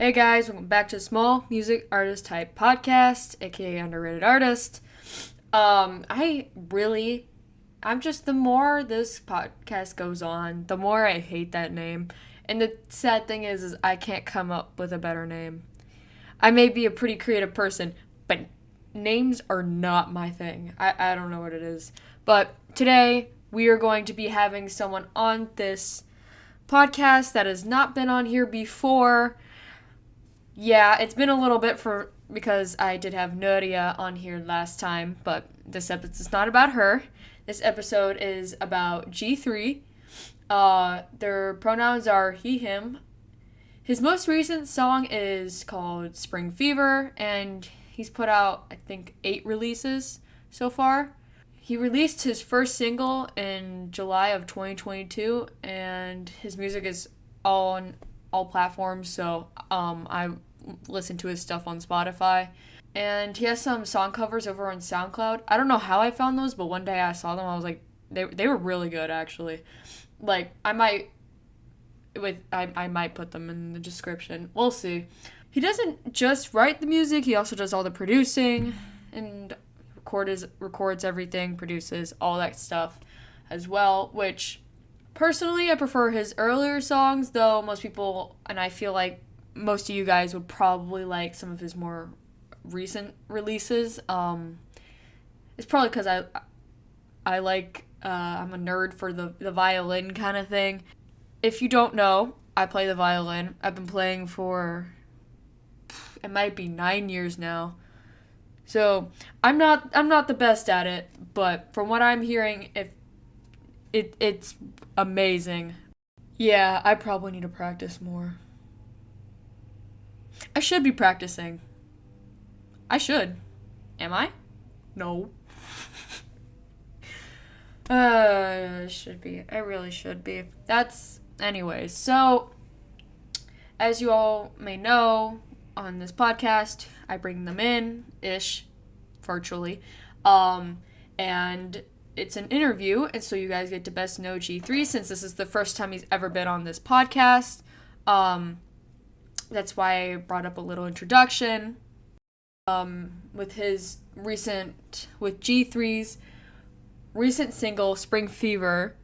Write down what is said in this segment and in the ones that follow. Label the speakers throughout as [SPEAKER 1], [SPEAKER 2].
[SPEAKER 1] Hey guys, welcome back to Small Music Artist Type Podcast, aka Underrated Artist. I'm just, the more this podcast goes on, the more I hate that name. And the sad thing is I can't come up with a better name. I may be a pretty creative person, but names are not my thing. I don't know what it is. But today, we are going to be having someone on this podcast that has not been on here before. Yeah, it's been a little bit because I did have Nuria on here last time, but this episode is not about her. This episode is about G3. Their pronouns are he, him. His most recent song is called Spring Fever, and he's put out, I think, 8 releases so far. He released his first single in July of 2022, and his music is on all platforms, so I listen to his stuff on Spotify. And he has some song covers over on SoundCloud. I don't know how I found those, but one day I saw them. I was like, they were really good, actually. Like, I might put them in the description. We'll see. He doesn't just write the music, he also does all the producing and records everything, produces all that stuff as well, which personally I prefer his earlier songs, though most people, and I feel like most of you guys would probably like some of his more recent releases. It's probably because I like, I'm a nerd for the violin kind of thing. If you don't know, I play the violin. I've been playing for, it might be 9 years now. So I'm not the best at it, but from what I'm hearing, it's amazing. Yeah, I probably need to practice more. I should be practicing. I should. Am I? No. Should be. I really should be. Anyways, so, as you all may know, on this podcast, I bring them in-ish, virtually, and it's an interview, and so you guys get to best know G3, since this is the first time he's ever been on this podcast. That's why I brought up a little introduction. With G3's recent single, Spring Fever,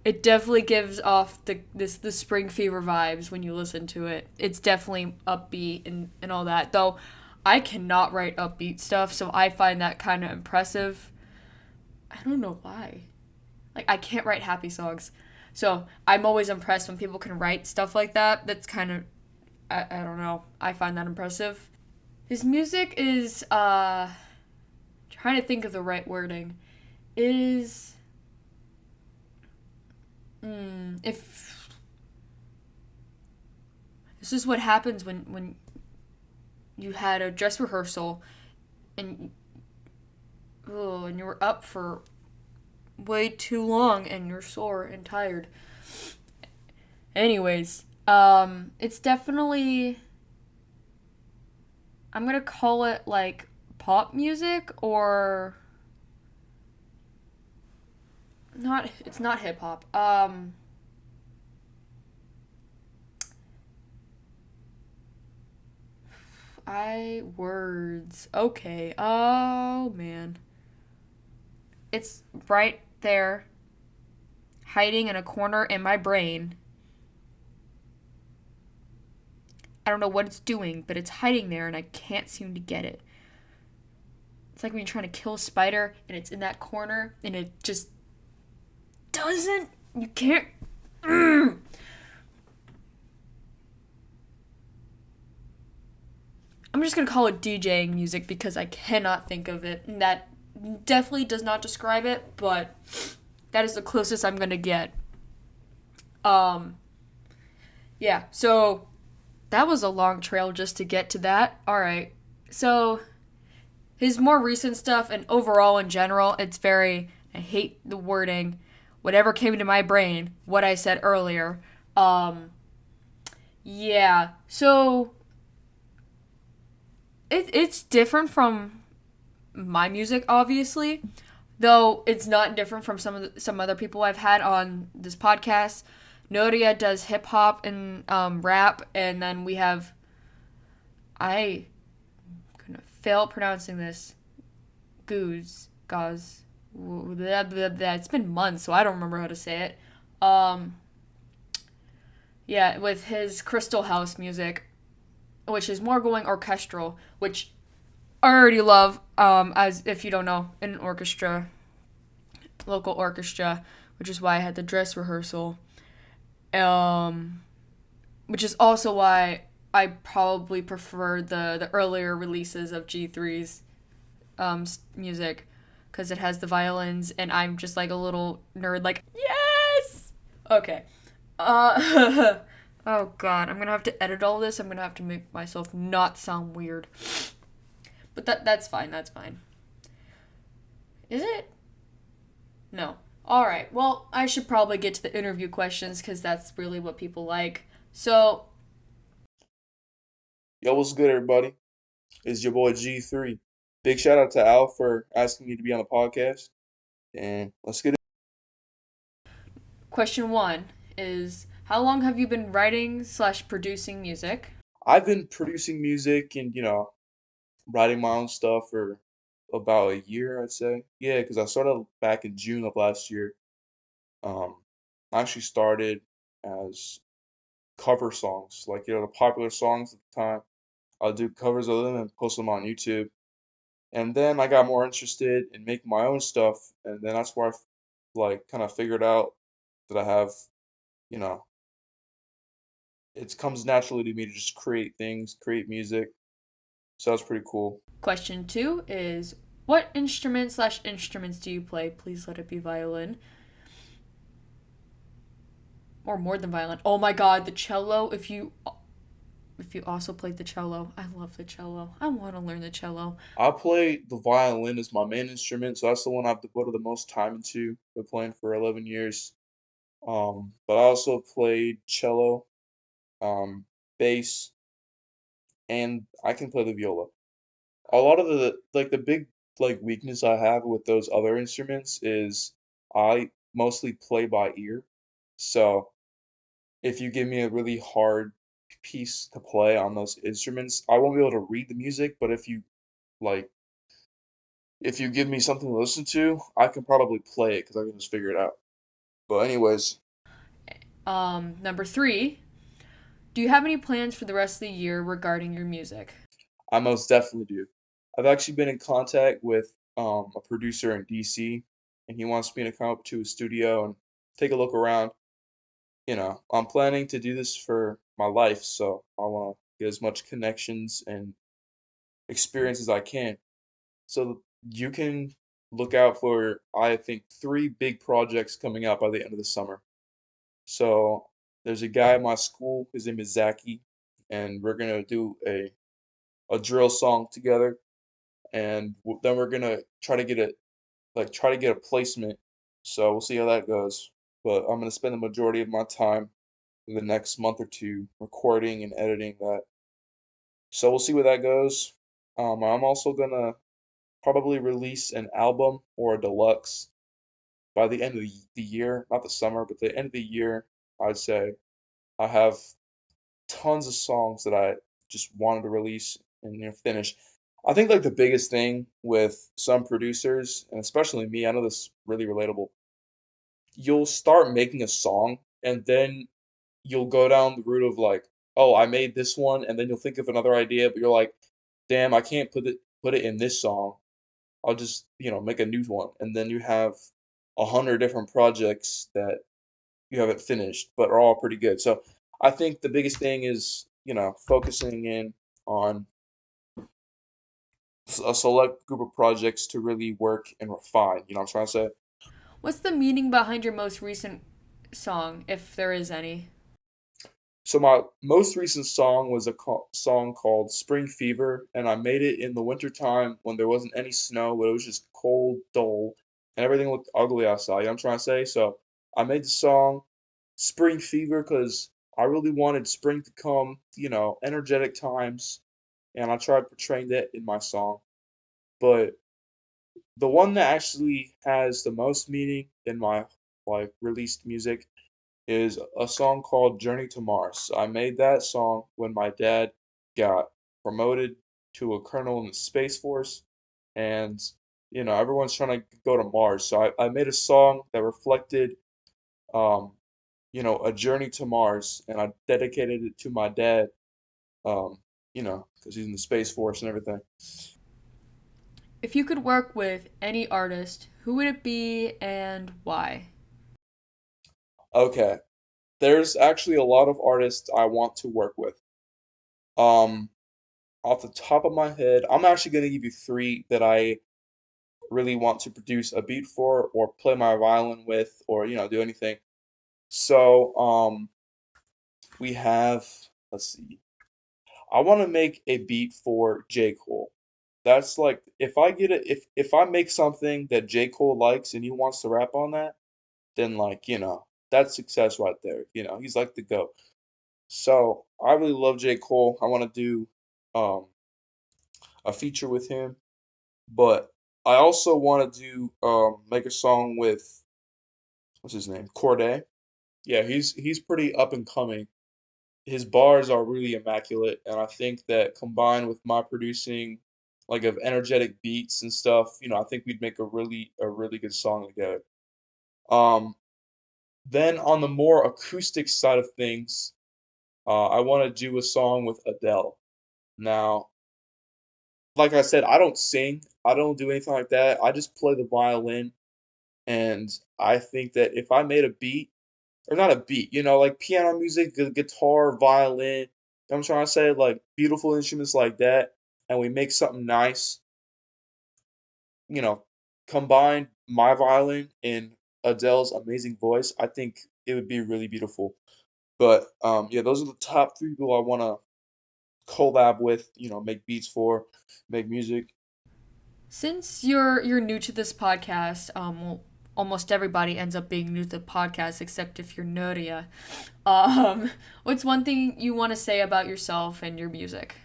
[SPEAKER 1] it definitely gives off the Spring Fever vibes when you listen to it. It's definitely upbeat and all that, though I cannot write upbeat stuff, so I find that kind of impressive. I don't know why. Like, I can't write happy songs, so I'm always impressed when people can write stuff like that. That's kind of, I don't know, I find that impressive. His music is, trying to think of the right wording, is, if, this is what happens when you had a dress rehearsal and you were up for way too long and you're sore and tired. Anyways, it's definitely, I'm gonna call it like pop music, or it's not hip hop. Words. Okay. Oh man. It's right there, hiding in a corner in my brain. I don't know what it's doing, but it's hiding there and I can't seem to get it. It's like when you're trying to kill a spider and it's in that corner and it just doesn't. You can't. I'm just going to call it DJing music because I cannot think of it. And that definitely does not describe it, but that is the closest I'm going to get. Yeah, so that was a long trail just to get to that. Alright, so his more recent stuff and overall in general, it's very, I hate the wording, whatever came to my brain, what I said earlier. Yeah, so it's different from my music, obviously, though it's not different from some other people I've had on this podcast. Nodia does hip hop and rap, and then we have I gonna fail pronouncing this. Goose, gauze. Blah, blah, blah. It's been months, so I don't remember how to say it. Um, yeah, with his Crystal House music, which is more going orchestral, which I already love. As if you don't know, in an orchestra, local orchestra, which is why I had the dress rehearsal. Um, which is also why I probably prefer the earlier releases of G3's music, because it has the violins, and I'm just like a little nerd, like yes. Okay. Uh, oh god, I'm gonna have to edit all this. I'm gonna have to make myself not sound weird, but that's fine. That's fine. Is it? No. All right. Well, I should probably get to the interview questions because that's really what people like. So,
[SPEAKER 2] Yo, what's good, everybody? It's your boy G3. Big shout out to Al for asking me to be on the podcast. And let's get it.
[SPEAKER 1] question one is, how long have you been writing slash producing music?
[SPEAKER 2] I've been producing music and, writing my own stuff for about a year, I'd say. Yeah, because I started back in June of last year. Um, I actually started as cover songs, like, the popular songs at the time. I'll do covers of them and post them on YouTube. And then I got more interested in making my own stuff, and then that's where like kind of figured out that I have, you know, it comes naturally to me to just create things, create music. So that's pretty cool.
[SPEAKER 1] Question two is, what instrument slash instruments do you play? Please let it be violin. Or more than violin. Oh my god, the cello. If you also played the cello, I love the cello. I want to learn the cello.
[SPEAKER 2] I play the violin as my main instrument, so that's the one I've devoted the most time into. Been playing for 11 years. But I also played cello, bass, and I can play the viola. A lot of the big weakness I have with those other instruments is I mostly play by ear. So if you give me a really hard piece to play on those instruments, I won't be able to read the music, but like if you give me something to listen to, I can probably play it because I can just figure it out. But anyways,
[SPEAKER 1] Number three, do you have any plans for the rest of the year regarding your music?
[SPEAKER 2] I most definitely do. I've actually been in contact with a producer in DC, and he wants me to come up to his studio and take a look around. I'm planning to do this for my life, so I want to get as much connections and experience as I can. So you can look out for, I think, three big projects coming out by the end of the summer. So there's a guy at my school, his name is Zaki, and we're gonna do a drill song together, and then we're gonna try to get a placement. So we'll see how that goes. But I'm gonna spend the majority of my time in the next month or two recording and editing that. So we'll see where that goes. I'm also gonna probably release an album or a deluxe by the end of the year, not the summer, but the end of the year. I'd say I have tons of songs that I just wanted to release and finish. I think like the biggest thing with some producers, and especially me, I know this is really relatable. You'll start making a song and then you'll go down the route of like, oh, I made this one, and then you'll think of another idea, but you're like, damn, I can't put it in this song. I'll just, make a new one. And then you have 100 different projects that you haven't finished, but are all pretty good. So I think the biggest thing is, focusing in on a select group of projects to really work and refine. You know what I'm trying to say?
[SPEAKER 1] What's the meaning behind your most recent song, if there is any?
[SPEAKER 2] So my most recent song was a song called Spring Fever, and I made it in the winter time when there wasn't any snow, but it was just cold, dull, and everything looked ugly outside. You know what I'm trying to say? So I made the song Spring Fever because I really wanted spring to come, energetic times, and I tried portraying that in my song. But the one that actually has the most meaning in my released music is a song called Journey to Mars. I made that song when my dad got promoted to a colonel in the Space Force, and everyone's trying to go to Mars. So I made a song that reflected um, a journey to Mars, and I dedicated it to my dad, um, because he's in the Space Force and everything.
[SPEAKER 1] If you could work with any artist, who would it be and why?
[SPEAKER 2] Okay, there's actually a lot of artists I want to work with. Um, Off the top of my head, I'm actually gonna give you three that I really want to produce a beat for, or play my violin with, or do anything. So, we have, let's see. I want to make a beat for J. Cole. That's like if I get it if I make something that J. Cole likes and he wants to rap on that, then like, that's success right there. He's like the GOAT. So I really love J. Cole. I want to do a feature with him, but I also want to do make a song with what's his name? Corday. Yeah, he's pretty up and coming. His bars are really immaculate, and I think that combined with my producing, like of energetic beats and stuff, I think we'd make a really good song together. Um, then on the more acoustic side of things, I want to do a song with Adele. Now, like I said, I don't sing, I don't do anything like that. I just play the violin, and I think that if I made a beat or not a beat, like piano music, guitar, violin. I'm trying to say like beautiful instruments like that, and we make something nice, you know, combine my violin and Adele's amazing voice. I think it would be really beautiful. But yeah, those are the top three people I want to collab with, make beats for, make music.
[SPEAKER 1] Since you're new to this podcast, well, almost everybody ends up being new to the podcast, except if you're nerdia. What's one thing you want to say about yourself and your music?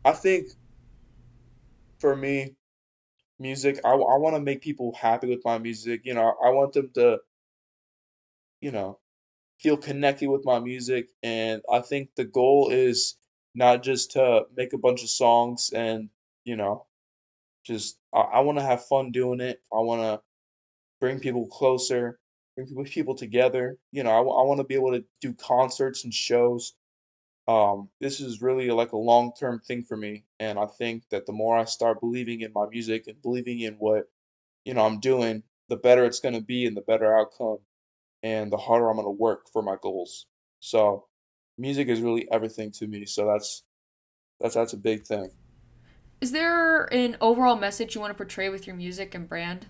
[SPEAKER 2] I think for me, music, I want to make people happy with my music. I want them to, you know, feel connected with my music, and I think the goal is not just to make a bunch of songs and, you know, just I want to have fun doing it. I want to bring people closer, bring people together. I want to be able to do concerts and shows. This is really like a long-term thing for me, and I think that the more I start believing in my music and believing in what, I'm doing, the better it's going to be and the better outcome and the harder I'm gonna work for my goals. So, music is really everything to me. So that's a big thing.
[SPEAKER 1] Is there an overall message you want to portray with your music and brand?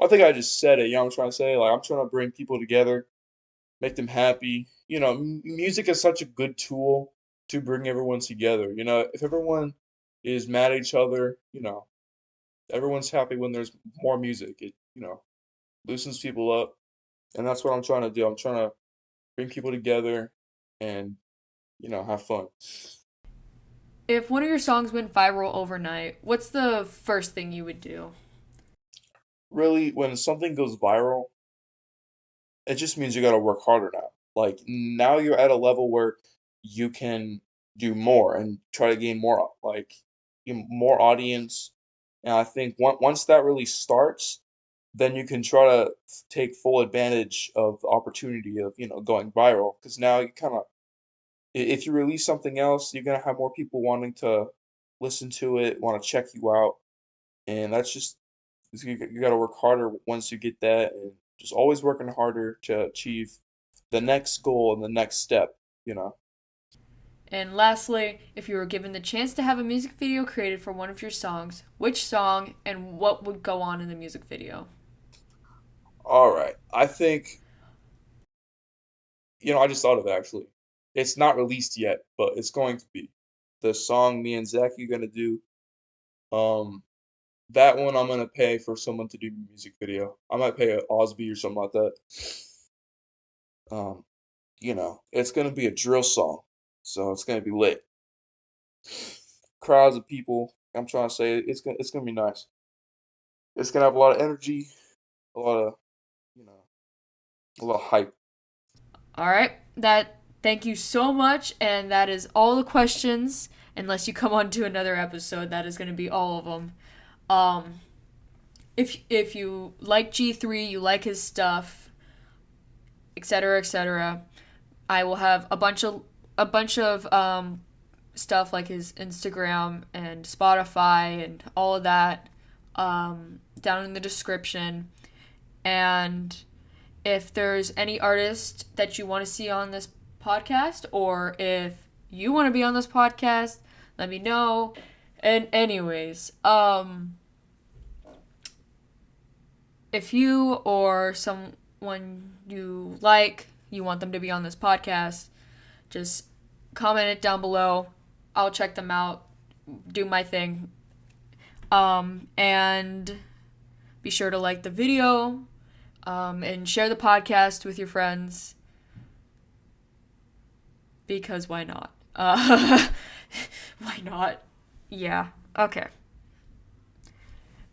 [SPEAKER 2] I think I just said it. I'm trying to say like I'm trying to bring people together, make them happy. Music is such a good tool to bring everyone together. If everyone is mad at each other, everyone's happy when there's more music. It loosens people up, and that's what I'm trying to do. I'm trying to bring people together and have fun.
[SPEAKER 1] If one of your songs went viral overnight, what's the first thing you would do?
[SPEAKER 2] Really, when something goes viral, it just means you gotta work harder now. Like, now you're at a level where you can do more and try to gain more, like, more audience. And I think once that really starts, then you can try to take full advantage of the opportunity of, going viral. Because now you kind of, if you release something else, you're gonna have more people wanting to listen to it, want to check you out, and that's just you got to work harder once you get that, and just always working harder to achieve the next goal and the next step, you know.
[SPEAKER 1] And lastly, if you were given the chance to have a music video created for one of your songs, which song and what would go on in the music video?
[SPEAKER 2] All right. I think, I just thought of it actually. It's not released yet, but it's going to be. The song me and Zach are gonna do. Um, that one I'm gonna pay for someone to do the music video. I might pay a Osby or something like that. Um, it's gonna be a drill song, so it's gonna be lit. Crowds of people. I'm trying to say it's gonna be nice. It's gonna have a lot of energy, a lot of you know, a lot of hype.
[SPEAKER 1] All right. Thank you so much and that is all the questions unless you come on to another episode, that is going to be all of them. Um, if you like G3, you like his stuff, etc., etc., I will have a bunch of stuff like his Instagram and Spotify and all of that down in the description. And if there's any artist that you want to see on this podcast, or if you want to be on this podcast, let me know. And anyways, if you or someone you like, you want them to be on this podcast, just comment it down below. I'll check them out, do my thing. And be sure to like the video, and share the podcast with your friends. Because why not? Why not? Yeah. Okay.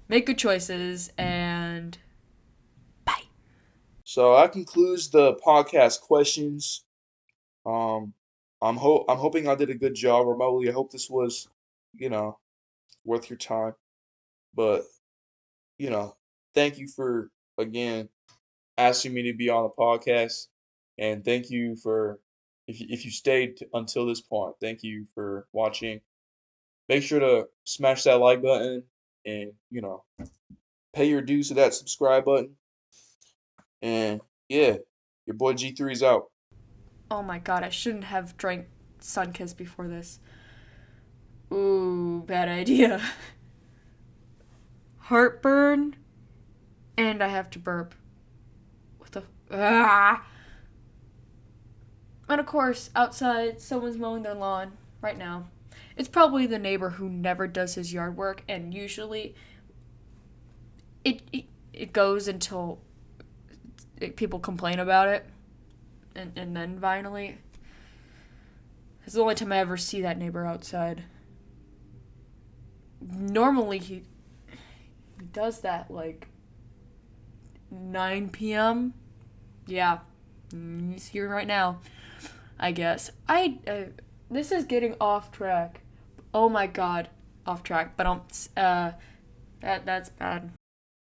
[SPEAKER 1] Make good choices, and bye.
[SPEAKER 2] So that concludes the podcast questions. Um, I'm hoping I did a good job remotely. I hope this was, you know, worth your time. But you know, thank you for again asking me to be on the podcast, and thank you for if you stayed until this point. Thank you for watching. Make sure to smash that like button, and pay your dues to that subscribe button. And yeah, your boy G3's out.
[SPEAKER 1] Oh my god, I shouldn't have drank Sunkiss before this. Ooh, bad idea. Heartburn, and I have to burp. What the? Ah! And of course, outside, someone's mowing their lawn right now. It's probably the neighbor who never does his yard work, and usually it goes until people complain about it, and then finally. It's the only time I ever see that neighbor outside. Normally he does that like 9 p.m. Yeah, he's here right now, I guess. This is getting off track. Oh my god, off track. But that's bad.